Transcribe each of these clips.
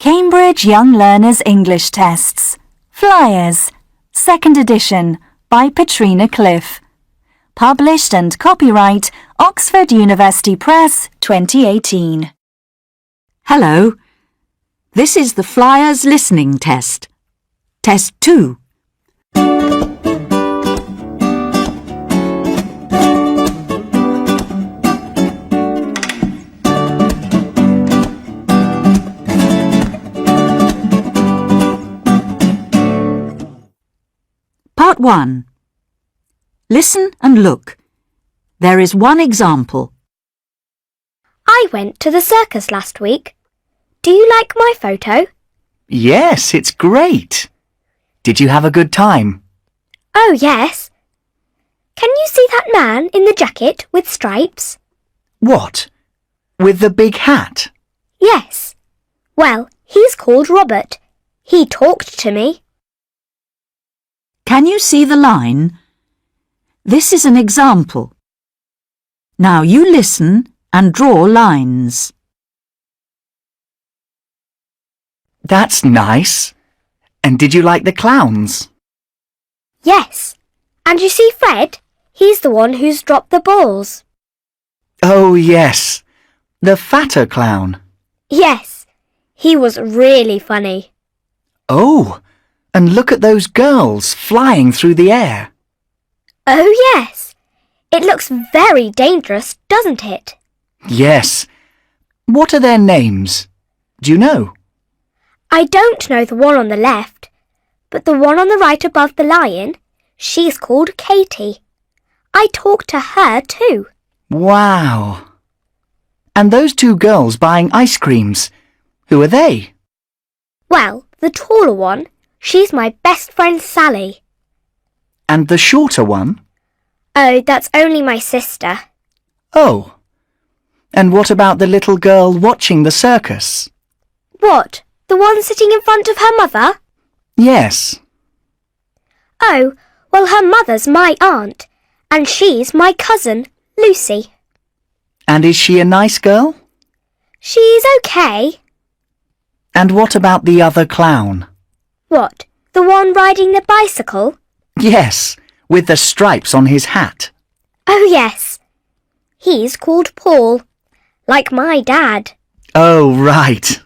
Cambridge Young Learners English Tests. Flyers. 2nd edition by Patrina Cliff. Published and copyright Oxford University Press 2018. Hello. This is the Flyers Listening Test. Test 2. Part 1. Listen and look. There is one example. I went to the circus last week. Do you like my photo? Yes, it's great. Did you have a good time? Oh, yes. Can you see that man in the jacket with stripes? What? With the big hat? Yes. Well, he's called Robert. He talked to me. Can you see the line? This is an example. Now you listen and draw lines. That's nice. And did you like the clowns? Yes. And you see Fred? He's the one who's dropped the balls. Oh, yes. The fatter clown. Yes. He was really funny. Oh, and look at those girls flying through the air. Oh, yes. It looks very dangerous, doesn't it? Yes. What are their names? Do you know? I don't know the one on the left, but the one on the right above the lion, she's called Katie. I talked to her too. Wow. And those two girls buying ice creams, who are they? Well, the taller one, she's my best friend Sally. And the shorter one? Oh, that's only my sister. Oh. And what about the little girl watching the circus? What? The one sitting in front of her mother? Yes. Oh, well, her mother's my aunt, and she's my cousin, Lucy. And is she a nice girl? She's okay. And what about the other clown? What? The one riding the bicycle? Yes, with the stripes on his hat. Oh, yes. He's called Paul, like my dad. Oh, right.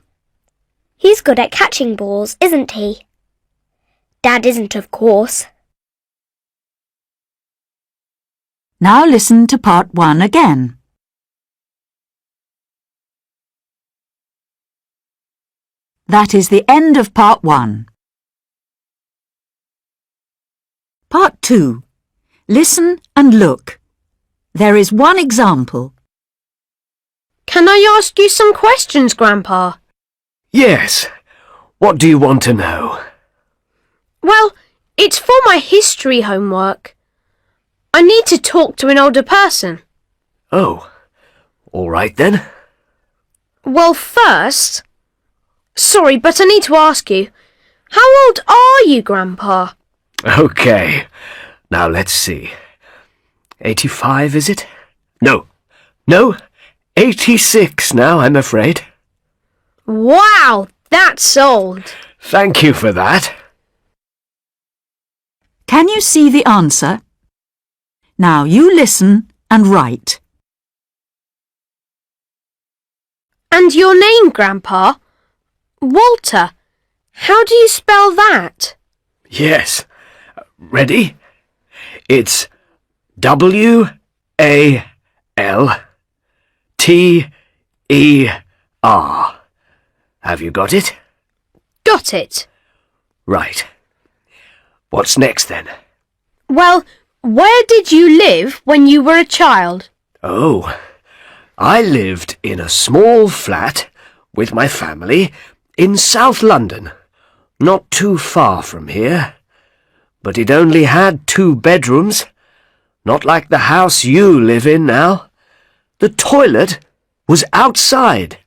He's good at catching balls, isn't he? Dad isn't, of course. Now listen to part 1 again. That is the end of part 1. Part 2. Listen and look. There is one example. Can I ask you some questions, Grandpa? Yes. What do you want to know? Well, it's for my history homework. I need to talk to an older person. Oh, all right then. Well, first... Sorry, but I need to ask you. How old are you, Grandpa? Okay. Now let's see. 85, is it? No, 86 now, I'm afraid. Wow, that's old. Thank you for that. Can you see the answer? Now you listen and write. And your name, Grandpa? Walter. How do you spell that? Yes. Ready? It's W-A-L-T-E-R. Have you got it? Got it. Right. What's next then? Well, where did you live when you were a child? Oh, I lived in a small flat with my family in South London, not too far from here. But it only had 2 bedrooms, not like the house you live in now. The toilet was outside.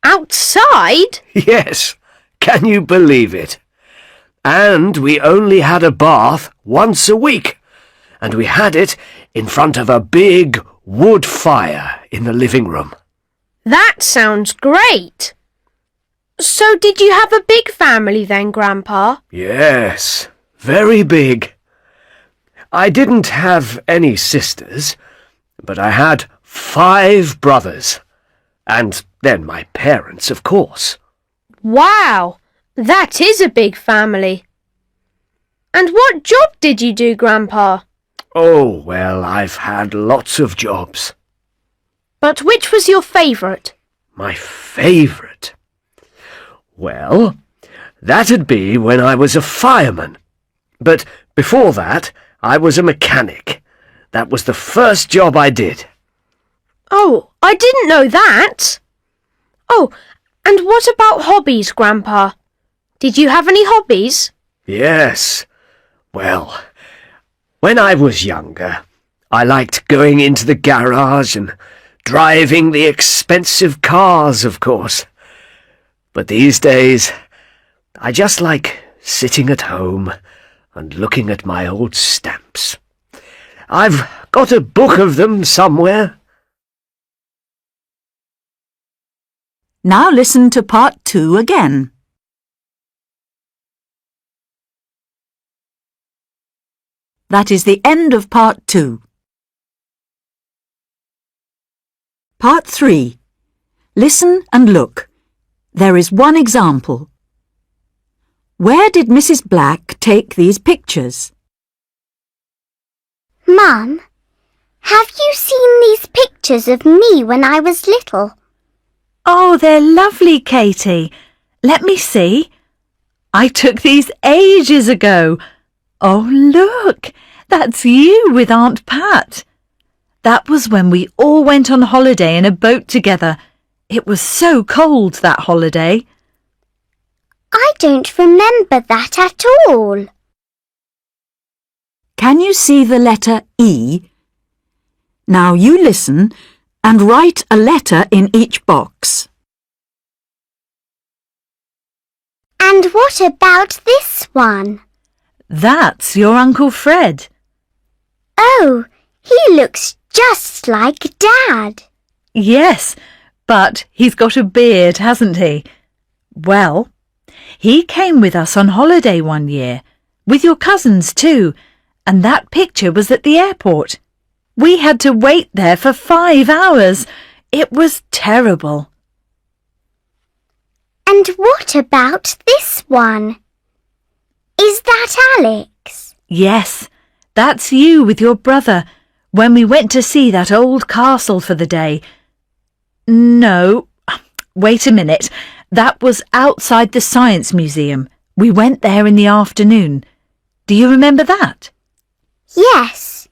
Outside? Yes, can you believe it? And we only had a bath once a week, and we had it in front of a big wood fire in the living room. That sounds great. So did you have a big family then, Grandpa? Yes, very big. I didn't have any sisters, but I had 5 brothers. And then my parents, of course. Wow, that is a big family. And what job did you do, Grandpa? Oh, well, I've had lots of jobs. But which was your favourite? My favourite? Well, that'd be when I was a fireman. But before that, I was a mechanic. That was the first job I did. Oh, I didn't know that. Oh, and what about hobbies, Grandpa? Did you have any hobbies? Yes. Well, when I was younger, I liked going into the garage and driving the expensive cars, of course. But these days, I just like sitting at home and looking at my old stamps. I've got a book of them somewhere. Now listen to part 2 again. That is the end of part 2. Part 3. Listen and look. There is one example. Where did Mrs. Black take these pictures? Mum, have you seen these pictures of me when I was little? Oh, they're lovely, Katie. Let me see. I took these ages ago. Oh, look, that's you with Aunt Pat. That was when we all went on holiday in a boat together. It was so cold that holiday. I don't remember that at all. Can you see the letter E? Now you listen and write a letter in each box. And what about this one? That's your Uncle Fred. Oh, he looks just like Dad. Yes, but he's got a beard, hasn't he? Well, he came with us on holiday one year, with your cousins too, and that picture was at the airport. We had to wait there for 5 hours. It was terrible. And what about this one? Is that Alex? Yes, that's you with your brother, when we went to see that old castle for the day. No, wait a minute. That was outside the Science Museum. We went there in the afternoon. Do you remember that? Yes.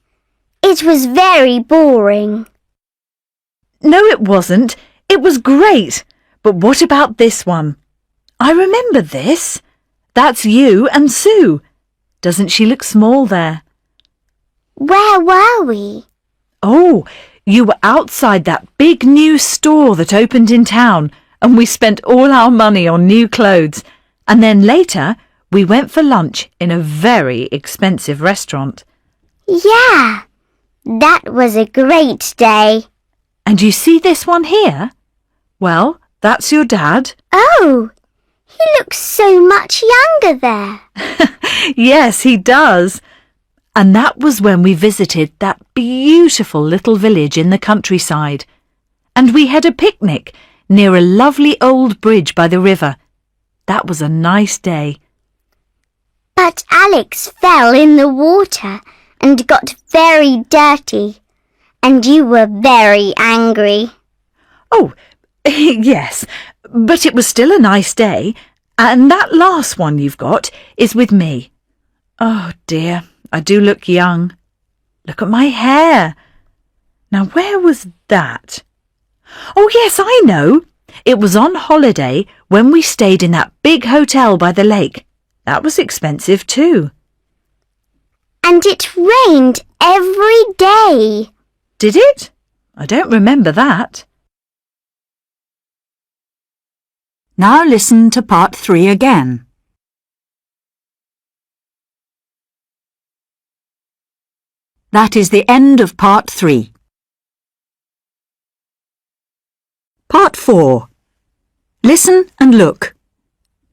It was very boring. No, it wasn't. It was great. But what about this one? I remember this. That's you and Sue. Doesn't she look small there? Where were we? Oh, you were outside that big new store that opened in town, and we spent all our money on new clothes. And then later, we went for lunch in a very expensive restaurant. Yeah, that was a great day. And you see this one here? Well, that's your dad. Oh, he looks so much younger there. Yes, he does. And that was when we visited that beautiful little village in the countryside. And we had a picnic near a lovely old bridge by the river. That was a nice day. But Alex fell in the water and got very dirty, and you were very angry. Oh, yes, but it was still a nice day, and that last one you've got is with me. Oh dear, I do look young. Look at my hair. Now where was that? Oh yes, I know. It was on holiday when we stayed in that big hotel by the lake. That was expensive too. And it rained every day. Did it? I don't remember that. Now listen to part 3 again. That is the end of part 3. Part 4. Listen and look.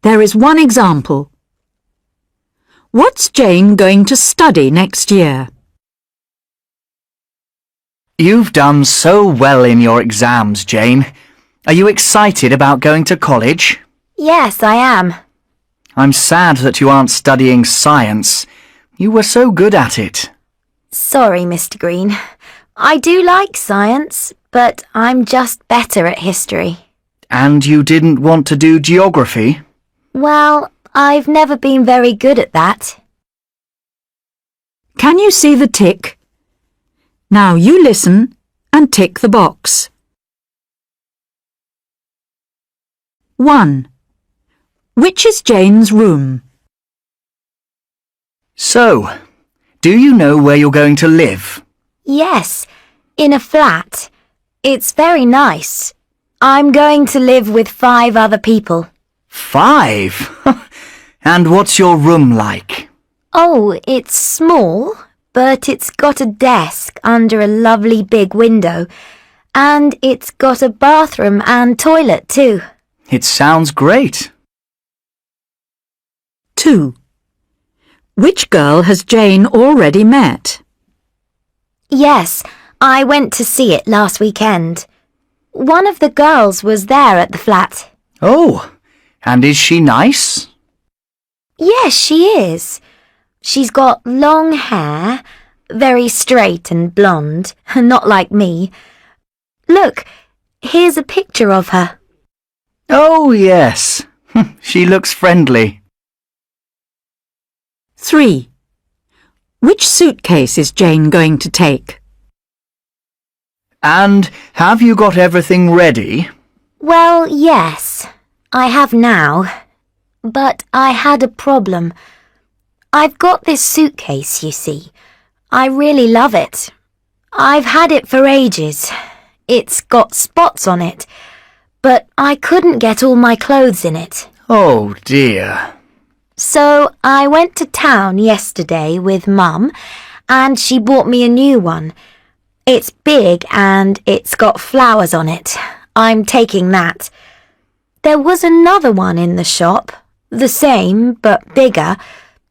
There is one example. What's Jane going to study next year? You've done so well in your exams, Jane. Are you excited about going to college? Yes, I am. I'm sad that you aren't studying science. You were so good at it. Sorry, Mr. Green. I do like science, but I'm just better at history. And you didn't want to do geography? Well, I've never been very good at that. Can you see the tick? Now you listen and tick the box. 1. Which is Jane's room? So, do you know where you're going to live? Yes, in a flat. It's very nice. I'm going to live with 5 other people. 5? And what's your room like? Oh, it's small, but it's got a desk under a lovely big window, and it's got a bathroom and toilet too. It sounds great. 2. Which girl has Jane already met? Yes, I went to see it last weekend. One of the girls was there at the flat. Oh, and is she nice? Yes, she is. She's got long hair, very straight and blonde, not like me. Look, here's a picture of her. Oh, yes. She looks friendly. 3. Which suitcase is Jane going to take? And have you got everything ready? Well, yes, I have now. But I had a problem. I've got this suitcase, you see. I really love it. I've had it for ages. It's got spots on it, but I couldn't get all my clothes in it. Oh, dear. So I went to town yesterday with Mum, and she bought me a new one. It's big and it's got flowers on it. I'm taking that. There was another one in the shop, the same but bigger,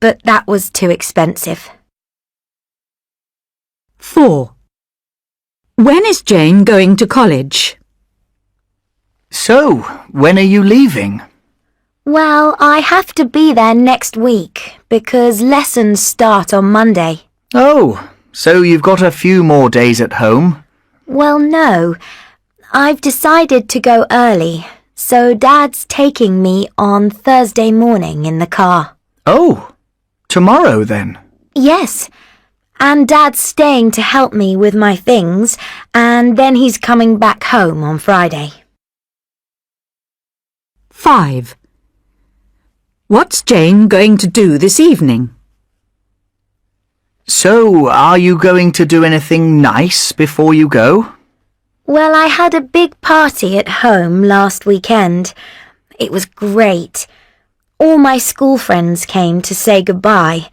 but that was too expensive. 4. When is Jane going to college? So, when are you leaving? Well, I have to be there next week because lessons start on Monday. Oh, so you've got a few more days at home? Well, no. I've decided to go early, so Dad's taking me on Thursday morning in the car. Oh, tomorrow then? Yes, and Dad's staying to help me with my things, and then he's coming back home on Friday. 5. What's Jane going to do this evening? So, are you going to do anything nice before you go? Well, I had a big party at home last weekend. It was great. All my school friends came to say goodbye.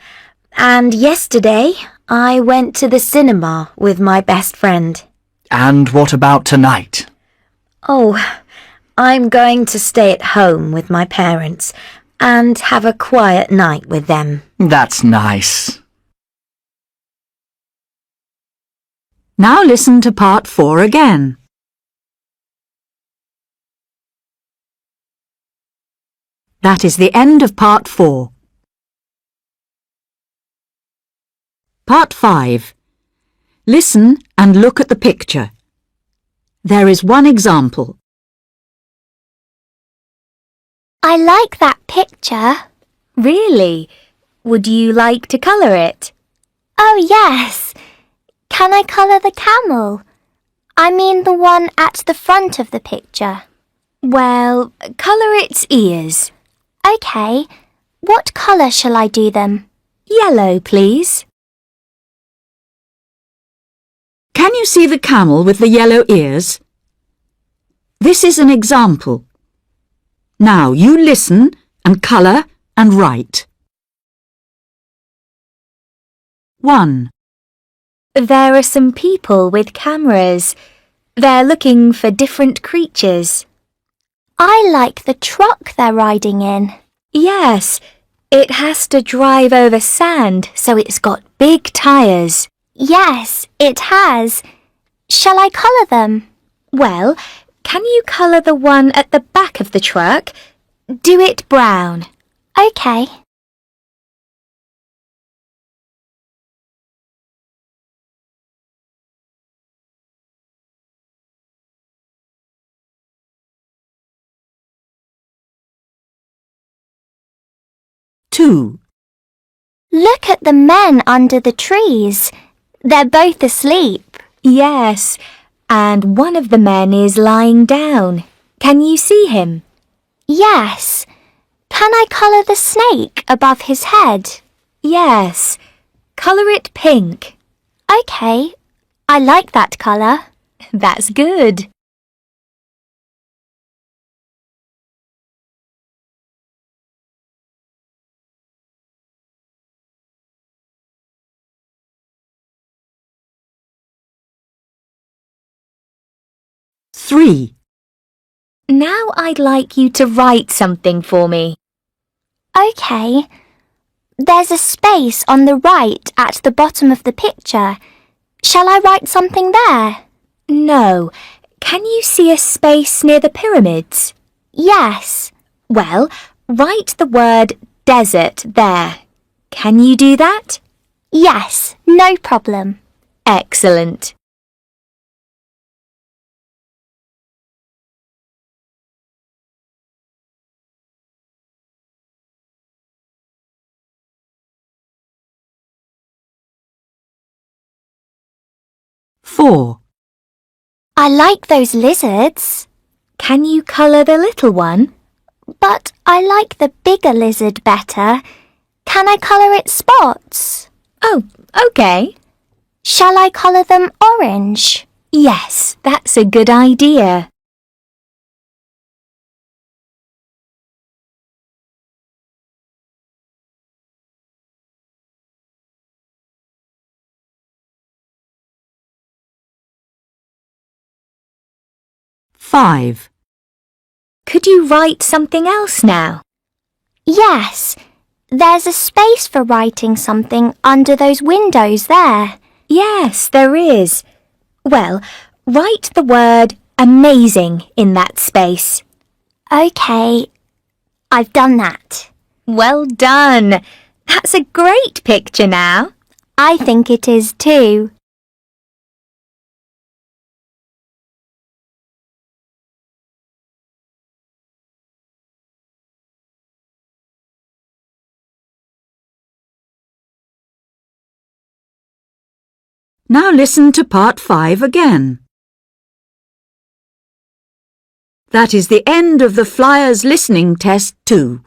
And yesterday, I went to the cinema with my best friend. And what about tonight? Oh, I'm going to stay at home with my parents and have a quiet night with them. That's nice. Now listen to part 4 again. That is the end of part 4. Part 5. Listen and look at the picture. There is one example. I like that picture. Really? Would you like to colour it? Oh, yes. Can I colour the camel? I mean the one at the front of the picture. Well, colour its ears. OK. What colour shall I do them? Yellow, please. Can you see the camel with the yellow ears? This is an example. Now you listen and colour and write. 1. There are some people with cameras. They're looking for different creatures. I like the truck they're riding in. Yes, it has to drive over sand, so it's got big tyres. Yes, it has. Shall I colour them? Well, can you colour the one at the back of the truck? Do it brown. OK. Two. Look at the men under the trees. They're both asleep. Yes, and one of the men is lying down. Can you see him? Yes. Can I colour the snake above his head? Yes. Colour it pink. OK. I like that colour. That's good. Three. Now I'd like you to write something for me. OK. There's a space on the right at the bottom of the picture. Shall I write something there? No. Can you see a space near the pyramids? Yes. Well, write the word desert there. Can you do that? Yes, no problem. Excellent. Four. I like those lizards. Can you colour the little one? But I like the bigger lizard better. Can I colour its spots? Oh, OK. Shall I colour them orange? Yes, that's a good idea. Five. Could you write something else now? Yes. There's a space for writing something under those windows there. Yes, there is. Well, write the word amazing in that space. OK. I've done that. Well done. That's a great picture now. I think it is too. Now listen to part 5 again. That is the end of the Flyers Listening Test 2.